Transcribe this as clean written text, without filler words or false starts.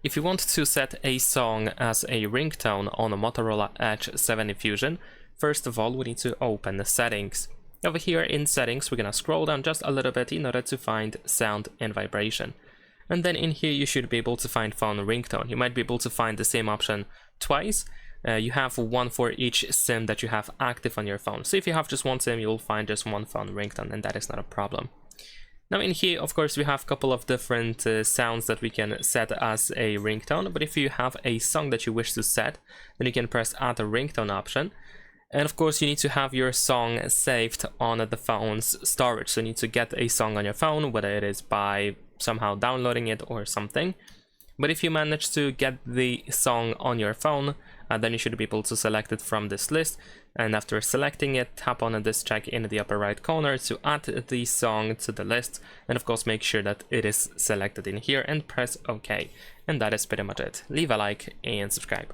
If you want to set a song as a ringtone on a Motorola Edge 7 Fusion, first of all we need to open the settings. Over here in settings we're gonna scroll down just a little bit in order to find sound and vibration. And then in here you should be able to find phone ringtone. You might be able to find the same option twice. You have one for each SIM that you have active on your phone. So if you have just one SIM, you'll find just one phone ringtone, and that is not a problem. Now in here, of course, we have a couple of different sounds that we can set as a ringtone, but if you have a song that you wish to set, then you can press add a ringtone option. And of course, you need to have your song saved on the phone's storage. So you need to get a song on your phone, whether it is by somehow downloading it or something. But if you manage to get the song on your phone, then you should be able to select it from this list. And after selecting it, tap on this check in the upper right corner to add the song to the list. And of course, make sure that it is selected in here and press OK. And that is pretty much it. Leave a like and subscribe.